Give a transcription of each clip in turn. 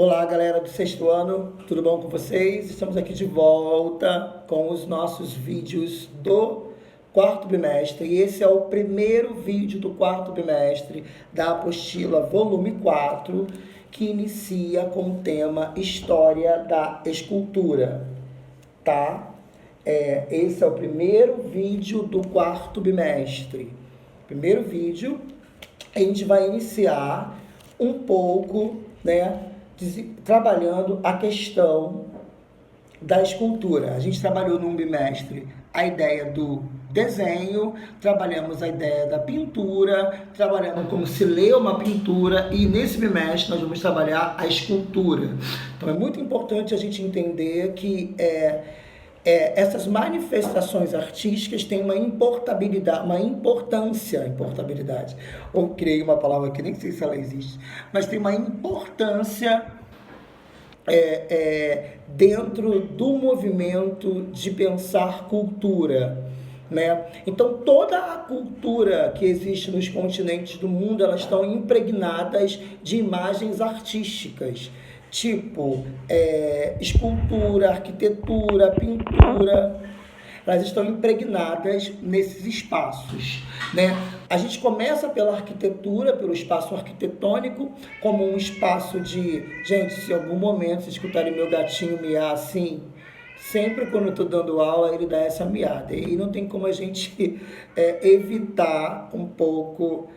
Olá, galera do sexto ano, tudo bom com vocês? Estamos aqui de volta com os nossos vídeos do quarto bimestre. E esse é o primeiro vídeo do quarto bimestre da apostila volume 4, que inicia com o tema História da Escultura, tá? Esse é o primeiro vídeo do quarto bimestre. Primeiro vídeo, a gente vai iniciar um pouco, né, trabalhando a questão da escultura. A gente trabalhou num bimestre a ideia do desenho, trabalhamos a ideia da pintura, trabalhamos como se lê uma pintura, e nesse bimestre nós vamos trabalhar a escultura. Então é muito importante a gente entender que essas manifestações artísticas têm uma importância. Ou criei uma palavra que nem sei se ela existe, mas tem uma importância dentro do movimento de pensar cultura, né? Então, toda a cultura que existe nos continentes do mundo, elas estão impregnadas de imagens artísticas, tipo escultura, arquitetura, pintura. Elas estão impregnadas nesses espaços, né? A gente começa pela arquitetura, pelo espaço arquitetônico, como um espaço de... Gente, se em algum momento vocês escutarem meu gatinho miar assim, sempre quando eu estou dando aula, ele dá essa miada. E não tem como a gente evitar um pouco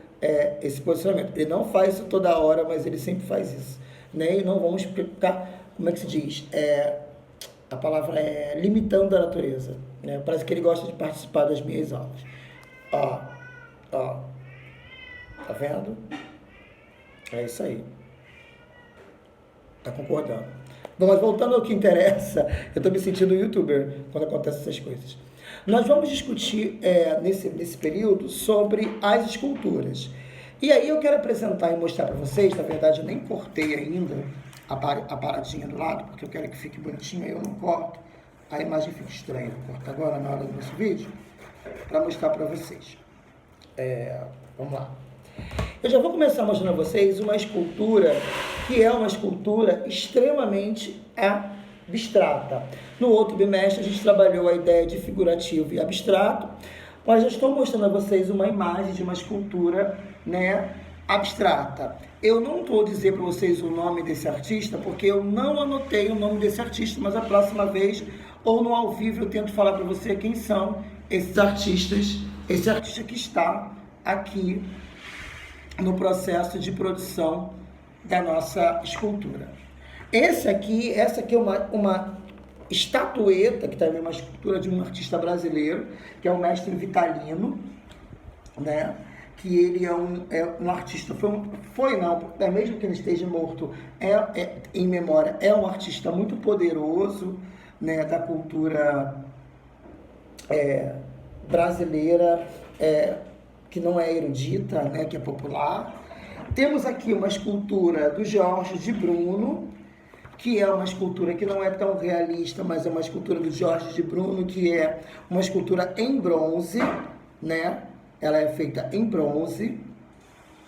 esse posicionamento. Ele não faz isso toda hora, mas ele sempre faz isso, né? E não vamos ficar, como é que se diz? A palavra é limitando a natureza, né? Parece que ele gosta de participar das minhas aulas. Ó, tá vendo? É isso aí. Tá concordando. Bom, mas voltando ao que interessa, eu tô me sentindo youtuber quando acontecem essas coisas. Nós vamos discutir nesse período sobre as esculturas. E aí eu quero apresentar e mostrar para vocês, na verdade eu nem cortei ainda a paradinha do lado, porque eu quero que fique bonitinho, aí eu não corto, a imagem fica estranha. Eu corto agora na hora do nosso vídeo, para mostrar para vocês. Vamos lá. Eu já vou começar mostrando a vocês uma escultura, que é uma escultura extremamente abstrata. No outro bimestre a gente trabalhou a ideia de figurativo e abstrato, mas eu estou mostrando a vocês uma imagem de uma escultura, né, abstrata. Eu não vou dizer para vocês o nome desse artista, porque eu não anotei o nome desse artista, mas a próxima vez, ou no ao vivo, eu tento falar para você quem são esses artistas, esse artista que está aqui no processo de produção da nossa escultura. Essa aqui é uma estatueta, que também é uma escultura de um artista brasileiro, que é o mestre Vitalino, né? Que ele é um artista, mesmo que ele esteja morto, em memória, é um artista muito poderoso, né, da cultura brasileira, que não é erudita, né, que é popular. Temos aqui uma escultura do Jorge de Bruno, que é uma escultura que não é tão realista, mas é uma escultura do Jorge de Bruno, que é uma escultura em bronze, né? Ela é feita em bronze,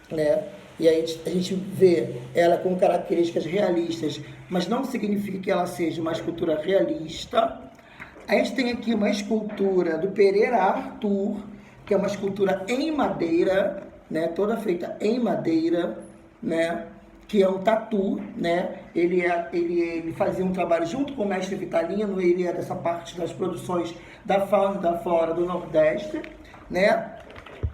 né? E aí a gente vê ela com características realistas, mas não significa que ela seja uma escultura realista. A gente tem aqui uma escultura do Pereira Arthur, que é uma escultura em madeira, né? Toda feita em madeira, né? Que é um tatu, né? Ele fazia um trabalho junto com o mestre Vitalino, ele é dessa parte das produções da fauna e da flora do Nordeste, né?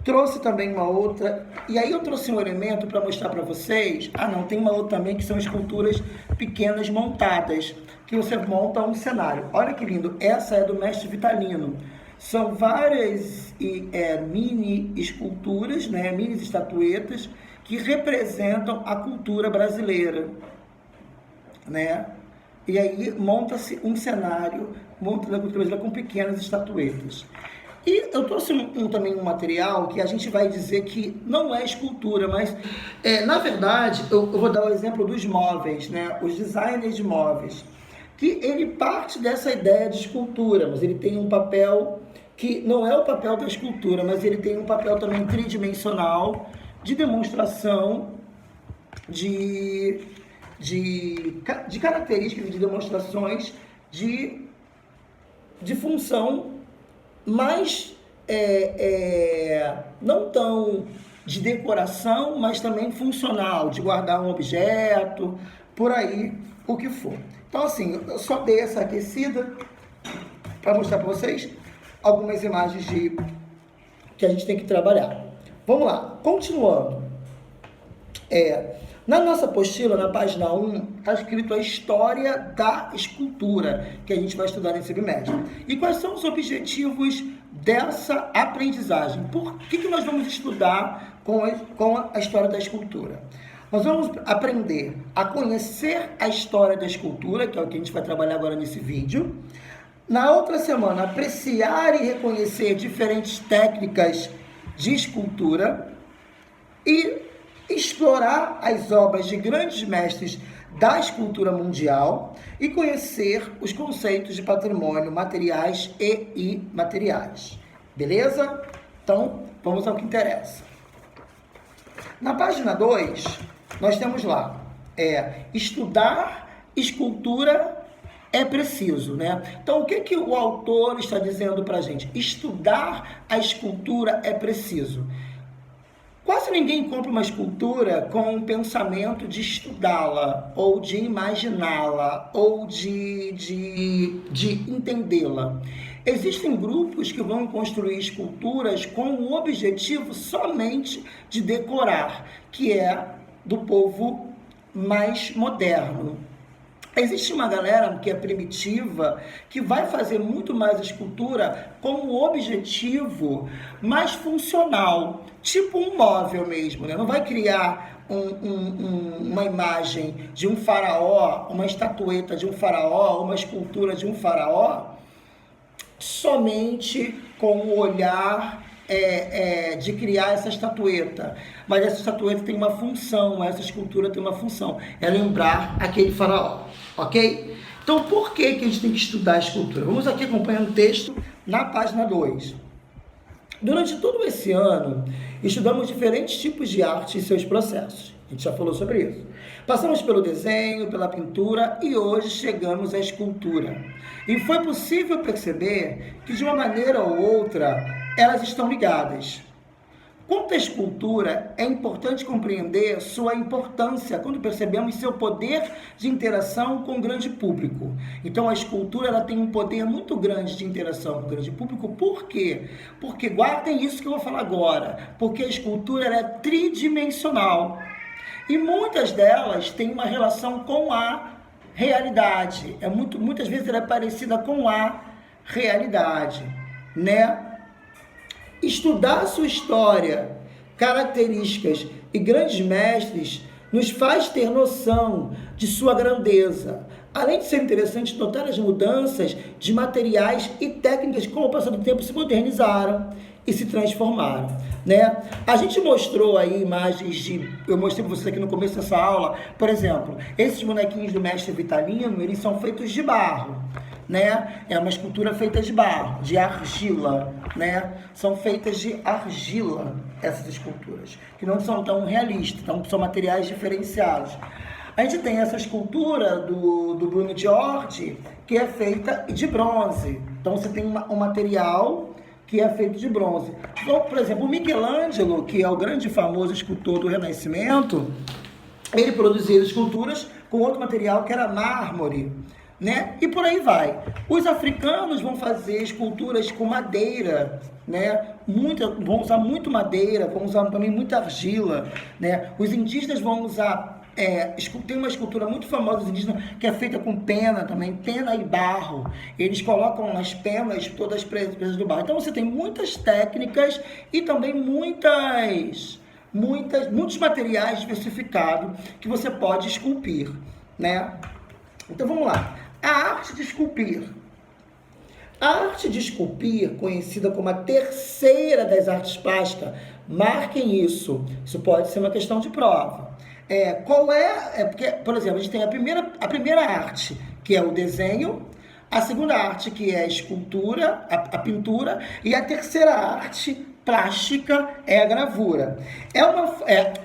Trouxe também uma outra, e aí eu trouxe um elemento para mostrar para vocês. Tem uma outra também, que são esculturas pequenas montadas, que você monta um cenário. Olha que lindo, essa é do mestre Vitalino. São várias mini esculturas, né, mini estatuetas, que representam a cultura brasileira, né? E aí monta-se um cenário, monta a cultura brasileira com pequenas estatuetas. E eu trouxe também um material que a gente vai dizer que não é escultura, mas, na verdade, eu vou dar o exemplo dos móveis, né? Os designers de móveis, que ele parte dessa ideia de escultura, mas ele tem um papel que não é o papel da escultura, mas ele tem um papel também tridimensional de demonstração de de características e de demonstrações de função mais não tão de decoração, mas também funcional, de guardar um objeto, por aí, o que for. Então, assim, eu só dei essa aquecida para mostrar para vocês algumas imagens que a gente tem que trabalhar. Vamos lá, continuando. Na nossa apostila, na página 1, está escrito a história da escultura, que a gente vai estudar nesse bimestre. E quais são os objetivos dessa aprendizagem? Por que nós vamos estudar com a história da escultura? Nós vamos aprender a conhecer a história da escultura, que é o que a gente vai trabalhar agora nesse vídeo. Na outra semana, apreciar e reconhecer diferentes técnicas de escultura e explorar as obras de grandes mestres da escultura mundial e conhecer os conceitos de patrimônio materiais e imateriais. Beleza? Então, vamos ao que interessa. Na página 2, nós temos lá, estudar escultura é preciso, né? Então, o que o autor está dizendo para a gente? Estudar a escultura é preciso. Quase ninguém compra uma escultura com o pensamento de estudá-la, ou de imaginá-la, ou de entendê-la. Existem grupos que vão construir esculturas com o objetivo somente de decorar, que é do povo mais moderno. Existe uma galera que é primitiva, que vai fazer muito mais a escultura com o objetivo mais funcional, tipo um móvel mesmo, né? Não vai criar uma imagem de um faraó, uma estatueta de um faraó, uma escultura de um faraó, somente com o olhar de criar essa estatueta. Mas essa estatueta tem uma função, essa escultura tem uma função, é lembrar aquele faraó, ok? Então, por que a gente tem que estudar a escultura? Vamos aqui acompanhando o texto na página 2. Durante todo esse ano, estudamos diferentes tipos de arte e seus processos. A gente já falou sobre isso. Passamos pelo desenho, pela pintura e hoje chegamos à escultura. E foi possível perceber que, de uma maneira ou outra, elas estão ligadas. Quanto à escultura, é importante compreender sua importância quando percebemos seu poder de interação com o grande público. Então, a escultura ela tem um poder muito grande de interação com o grande público. Por quê? Porque, guardem isso que eu vou falar agora, porque a escultura ela é tridimensional. E muitas delas têm uma relação com a realidade. Muitas vezes ela é parecida com a realidade, né? Estudar sua história, características e grandes mestres nos faz ter noção de sua grandeza. Além de ser interessante notar as mudanças de materiais e técnicas que, com o passar do tempo, se modernizaram e se transformaram, né? A gente mostrou aí imagens eu mostrei para vocês aqui no começo dessa aula, por exemplo, esses bonequinhos do mestre Vitalino, eles são feitos de barro, né? É uma escultura feita de barro, de argila, né? São feitas de argila essas esculturas, que não são tão realistas, então são materiais diferenciados. A gente tem essa escultura do Bruno Giorgi, que é feita de bronze. Então você tem um material que é feito de bronze. Então, por exemplo, o Michelangelo, que é o grande e famoso escultor do Renascimento, ele produzia esculturas com outro material que era mármore, né? E por aí vai. Os africanos vão fazer esculturas com madeira, né? Vão usar muito madeira, vão usar também muita argila, né? Os indígenas vão usar tem uma escultura muito famosa dos indígenas que é feita com pena também, pena e barro. Eles colocam as penas todas presas do barro. Então você tem muitas técnicas e também muitos materiais diversificados que você pode esculpir, né? Então vamos lá. A arte de esculpir. A arte de esculpir, conhecida como a terceira das artes plásticas, marquem isso. Isso pode ser uma questão de prova. Porque, por exemplo, a gente tem a primeira arte, que é o desenho, a segunda arte, que é a escultura, a pintura, e a terceira arte, plástica é a gravura.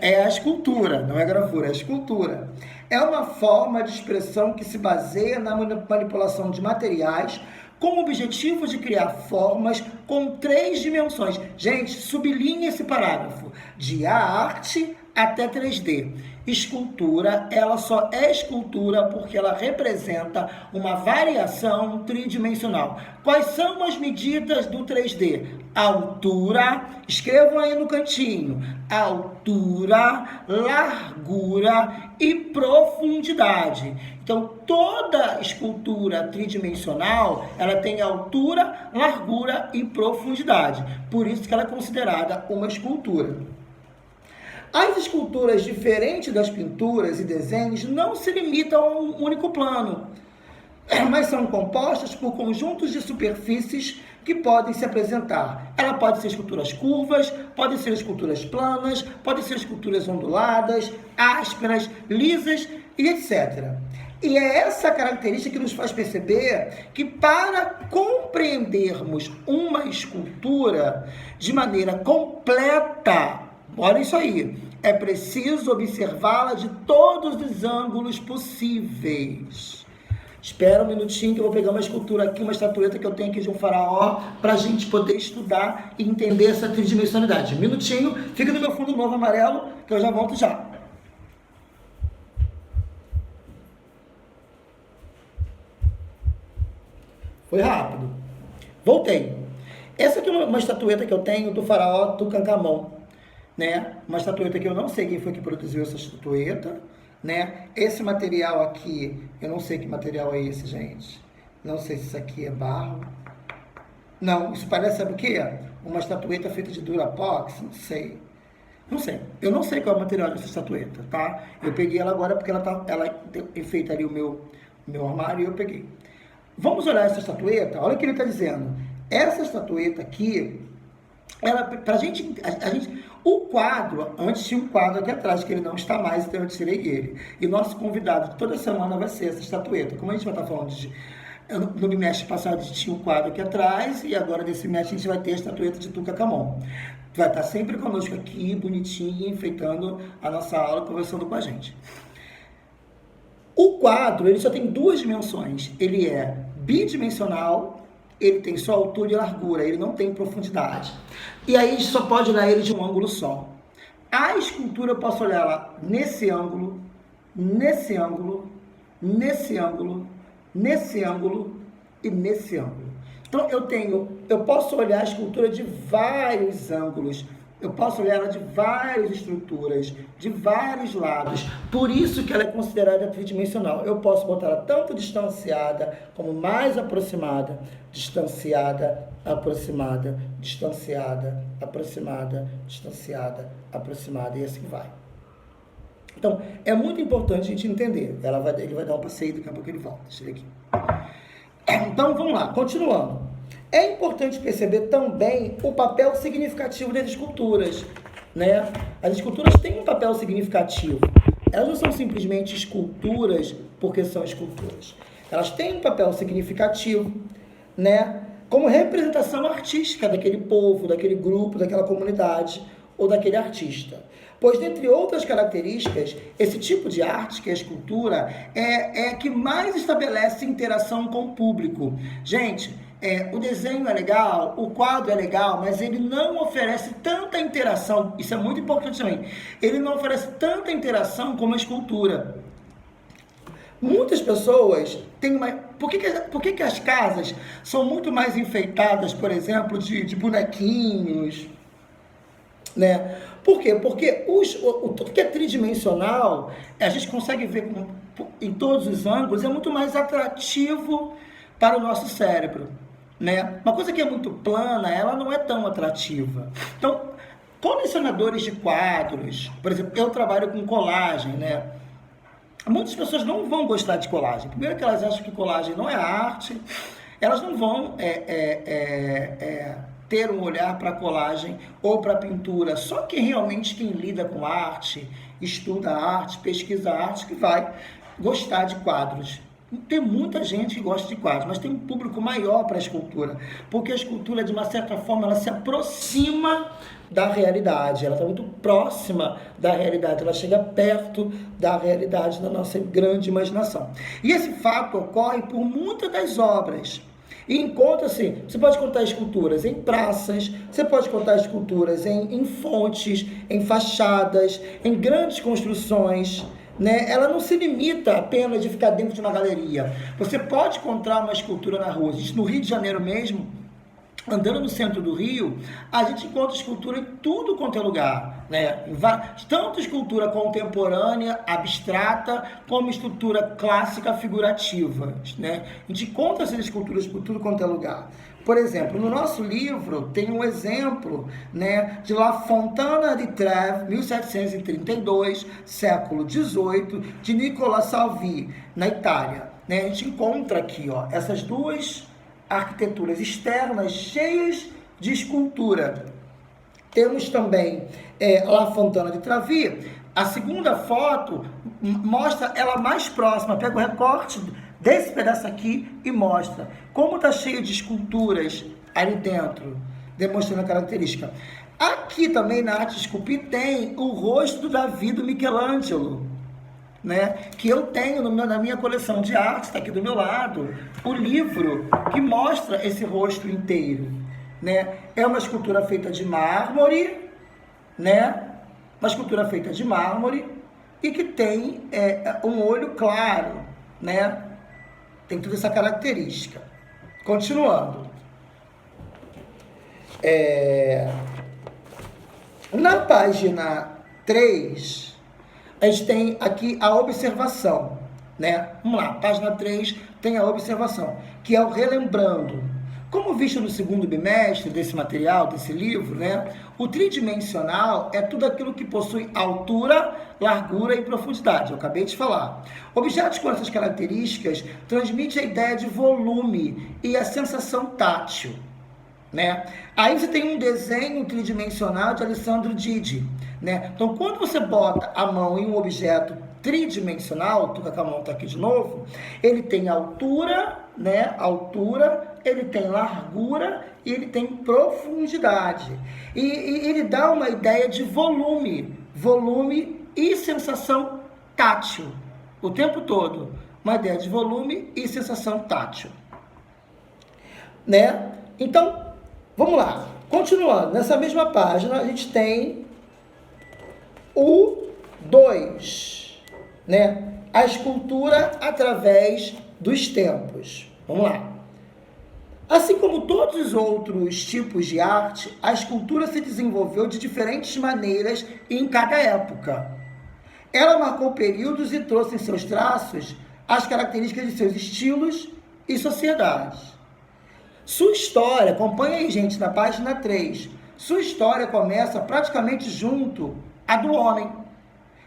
É a escultura, não é a gravura, é a escultura. É uma forma de expressão que se baseia na manipulação de materiais com o objetivo de criar formas com 3 dimensões. Gente, sublinhe esse parágrafo. De arte até 3D. Escultura, ela só é escultura porque ela representa uma variação tridimensional. Quais são as medidas do 3D? Altura, escrevam aí no cantinho, altura, largura e profundidade. Então, toda escultura tridimensional, ela tem altura, largura e profundidade. Por isso que ela é considerada uma escultura. As esculturas, diferentes das pinturas e desenhos, não se limitam a um único plano, mas são compostas por conjuntos de superfícies que podem se apresentar. Ela pode ser esculturas curvas, podem ser esculturas planas, podem ser esculturas onduladas, ásperas, lisas e etc. E é essa característica que nos faz perceber que para compreendermos uma escultura de maneira completa, olha isso aí, é preciso observá-la de todos os ângulos possíveis. Espera um minutinho que eu vou pegar uma escultura aqui, uma estatueta que eu tenho aqui de um faraó, para a gente poder estudar e entender essa tridimensionalidade. Um minutinho, fica no meu fundo novo amarelo, que eu já volto já. Foi rápido. Voltei. Essa aqui é uma estatueta que eu tenho do faraó Tutancâmon, né? Uma estatueta que eu não sei quem foi que produziu essa estatueta, né? Esse material aqui, eu não sei que material é esse, gente. Não sei se isso aqui é barro. Não, isso parece, sabe o quê? Uma estatueta feita de Durapox, não sei. Não sei. Eu não sei qual é o material dessa estatueta, tá? Eu peguei ela agora porque ela enfeita ali o meu armário e eu peguei. Vamos olhar essa estatueta, olha o que ele está dizendo. Essa estatueta aqui, ela, pra gente, o quadro, antes tinha um quadro aqui atrás, que ele não está mais, então eu tirei ele. E nosso convidado de toda semana vai ser essa estatueta. Como a gente vai estar falando no bimestre passado tinha um quadro aqui atrás, e agora nesse bimestre a gente vai ter a estatueta de Tutancâmon. Vai estar sempre conosco aqui, bonitinho, enfeitando a nossa aula, conversando com a gente. O quadro, ele só tem 2 dimensões. Ele é bidimensional, ele tem só altura e largura, ele não tem profundidade. E aí a gente só pode olhar ele de um ângulo só. A escultura eu posso olhar ela nesse ângulo, nesse ângulo, nesse ângulo, nesse ângulo e nesse ângulo. Então eu posso olhar a escultura de vários ângulos. Eu posso olhar ela de várias estruturas, de vários lados. Por isso que ela é considerada tridimensional. Eu posso botar ela tanto distanciada como mais aproximada, distanciada, aproximada, distanciada, aproximada, distanciada, aproximada, e assim vai. Então, é muito importante a gente entender. Ele vai dar um passeio, daqui a pouco ele volta. Deixa ele aqui. Então, vamos lá, continuando. É importante perceber também o papel significativo das esculturas, né? As esculturas têm um papel significativo. Elas não são simplesmente esculturas porque são esculturas. Elas têm um papel significativo, né? Como representação artística daquele povo, daquele grupo, daquela comunidade ou daquele artista. Pois, dentre outras características, esse tipo de arte, que é a escultura, é a que mais estabelece interação com o público. Gente, o desenho é legal, o quadro é legal, mas ele não oferece tanta interação, isso é muito importante também, ele não oferece tanta interação como a escultura. Muitas pessoas têm uma... Por que as casas são muito mais enfeitadas, por exemplo, de bonequinhos, né? Por quê? Porque tudo que é tridimensional, a gente consegue ver em todos os ângulos, é muito mais atrativo para o nosso cérebro, né? Uma coisa que é muito plana, ela não é tão atrativa. Então, colecionadores de quadros, por exemplo, eu trabalho com colagem, né? Muitas pessoas não vão gostar de colagem. Primeiro que elas acham que colagem não é arte, elas não vão ter um olhar para colagem ou para pintura. Só que realmente quem lida com arte, estuda arte, pesquisa arte, que vai gostar de quadros, Tem muita gente que gosta de quadros, mas tem um público maior para a escultura, porque a escultura, de uma certa forma, ela se aproxima da realidade, ela está muito próxima da realidade, ela chega perto da realidade da nossa grande imaginação. E esse fato ocorre por muitas das obras. E encontra-se, você pode contar esculturas em praças, você pode contar esculturas em fontes, em fachadas, em grandes construções, né? Ela não se limita apenas de ficar dentro de uma galeria. Você pode encontrar uma escultura na rua. No Rio de Janeiro mesmo, andando no centro do Rio, a gente encontra escultura em tudo quanto é lugar, né? Tanto escultura contemporânea, abstrata, como escultura clássica, figurativa, né? A gente encontra essas esculturas por tudo quanto é lugar. Por exemplo, no nosso livro tem um exemplo, né, de La Fontana di Trevi, 1732, século XVIII, de Nicola Salvi, na Itália, né? A gente encontra aqui, ó, essas duas arquiteturas externas cheias de escultura. Temos também La Fontana di Trevi. A segunda foto mostra ela mais próxima, pega o recorte desse pedaço aqui e mostra como está cheio de esculturas ali dentro, demonstrando a característica. Aqui também na arte de esculpir tem o rosto do Davi do Michelangelo, né, que eu tenho na minha coleção de arte, está aqui do meu lado, o livro que mostra esse rosto inteiro, né? É uma escultura feita de mármore, né? Uma escultura feita de mármore e que tem um olho claro, né? Tem toda essa característica. Continuando. Na página 3, a gente tem aqui a observação, né? Vamos lá, página 3 tem a observação, que é o relembrando. Como visto no segundo bimestre desse material, desse livro, né? O tridimensional é tudo aquilo que possui altura, largura e profundidade, eu acabei de falar. Objetos com essas características transmitem a ideia de volume e a sensação tátil, né? Aí você tem um desenho tridimensional de Alessandro Didi, né? Então, quando você bota a mão em um objeto tridimensional, tu com a mão tá aqui de novo, ele tem altura, né? Altura, ele tem largura e ele tem profundidade. E ele dá uma ideia de volume e sensação tátil o tempo todo. Uma ideia de volume e sensação tátil, né? Então, vamos lá. Continuando, nessa mesma página, a gente tem o 2, né? A escultura através dos tempos. Vamos lá. Assim como todos os outros tipos de arte, a escultura se desenvolveu de diferentes maneiras em cada época. Ela marcou períodos e trouxe em seus traços as características de seus estilos e sociedades. Sua história, acompanha aí, gente, na página 3. Sua história começa praticamente junto à do homem,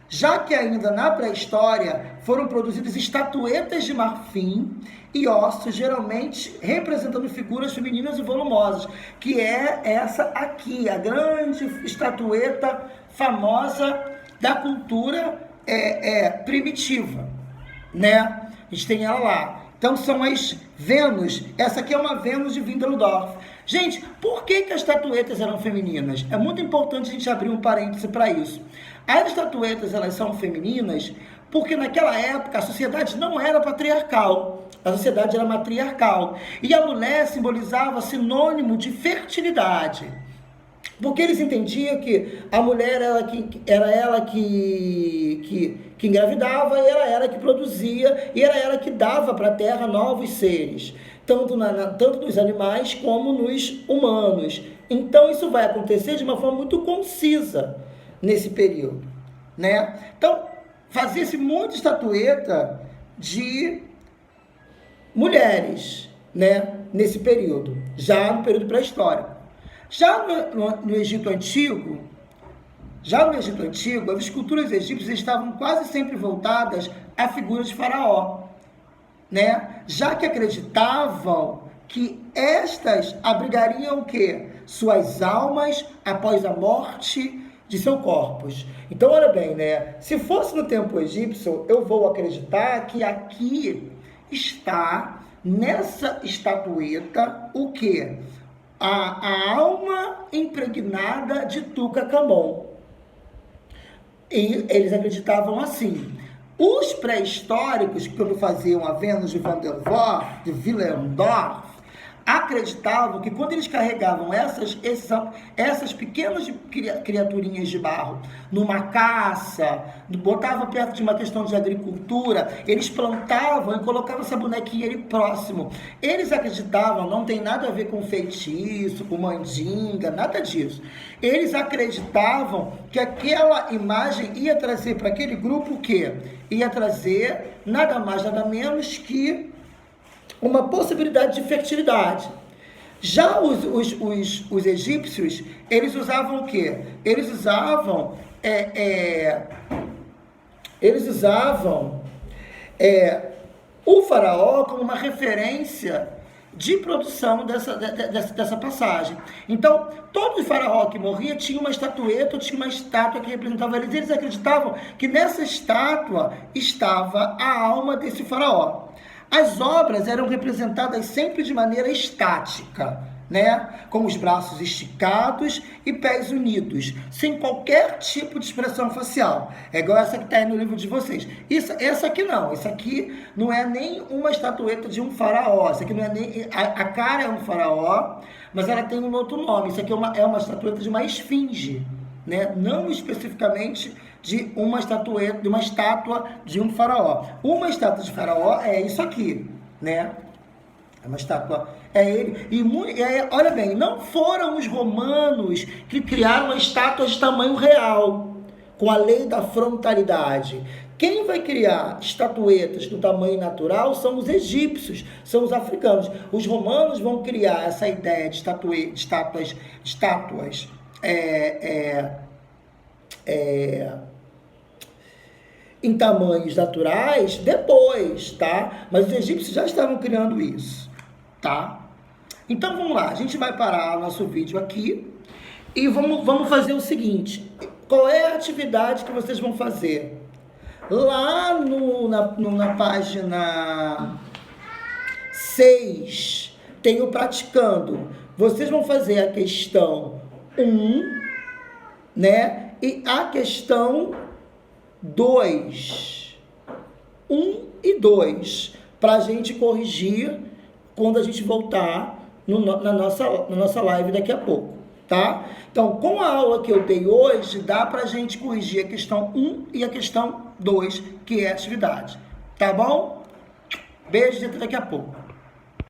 já que ainda na pré-história foram produzidas estatuetas de marfim e ossos, geralmente representando figuras femininas e volumosas, que é essa aqui, a grande estatueta famosa da cultura primitiva, né? A gente tem ela lá. Então são as Vênus. Essa aqui é uma Vênus de Winterdorf. Gente, por que as estatuetas eram femininas? É muito importante a gente abrir um parêntese para isso. As estatuetas, elas são femininas porque naquela época a sociedade não era patriarcal, a sociedade era matriarcal. E a mulher simbolizava sinônimo de fertilidade. Porque eles entendiam que a mulher era ela que engravidava, e era ela que produzia, e era ela que dava para a terra novos seres, tanto nos animais como nos humanos. Então isso vai acontecer de uma forma muito concisa nesse período, né? Então fazia-se muita estatueta de mulheres, né? Nesse período, já no período pré-histórico. Já no Egito Antigo, as esculturas egípcias estavam quase sempre voltadas à figura de Faraó, né? Já que acreditavam que estas abrigariam o quê? Suas almas após a morte de seus corpos. Então, olha bem, né? Se fosse no tempo egípcio, eu vou acreditar que aqui está nessa estatueta o quê? A alma impregnada de Tutankhamon. E eles acreditavam assim. Os pré-históricos, quando faziam a Vênus de Van der Waal, de Willendorf, acreditavam que quando eles carregavam essas pequenas criaturinhas de barro numa caça, botavam perto de uma questão de agricultura, eles plantavam e colocavam essa bonequinha ali próximo. Eles acreditavam, não tem nada a ver com feitiço, com mandinga, nada disso. Eles acreditavam que aquela imagem ia trazer para aquele grupo o quê? Ia trazer nada mais, nada menos que uma possibilidade de fertilidade. Já os egípcios, eles usavam o quê? Eles usavam o faraó como uma referência de produção dessa passagem. Então, todo faraó que morria tinha uma estatueta, tinha uma estátua que representava eles. Eles acreditavam que nessa estátua estava a alma desse faraó. As obras eram representadas sempre de maneira estática, né? Com os braços esticados e pés unidos, sem qualquer tipo de expressão facial. É igual essa que está aí no livro de vocês. Essa aqui não. Essa aqui não é nem uma estatueta de um faraó. Essa aqui não é nem... A cara é um faraó, mas ela tem um outro nome. Isso aqui é uma estatueta de uma esfinge, né? Não especificamente de uma estátua de um faraó. Uma estátua de faraó é isso aqui, né? É uma estátua, é ele. E olha bem, não foram os romanos que criaram estátuas de tamanho real, com a lei da frontalidade. Quem vai criar estatuetas do tamanho natural são os egípcios, são os africanos. Os romanos vão criar essa ideia de estátuas em tamanhos naturais depois, tá? Mas os egípcios já estavam criando isso, tá? Então vamos lá, a gente vai parar o nosso vídeo aqui e vamos fazer o seguinte. Qual é a atividade que vocês vão fazer? Lá na página 6, tem o praticando. Vocês vão fazer a questão 1, né? E a questão 2. 1 e 2. Para a gente corrigir quando a gente voltar na nossa live daqui a pouco, tá? Então, com a aula que eu dei hoje, dá para a gente corrigir a questão 1 e a questão 2, que é a atividade. Tá bom? Beijo e até daqui a pouco.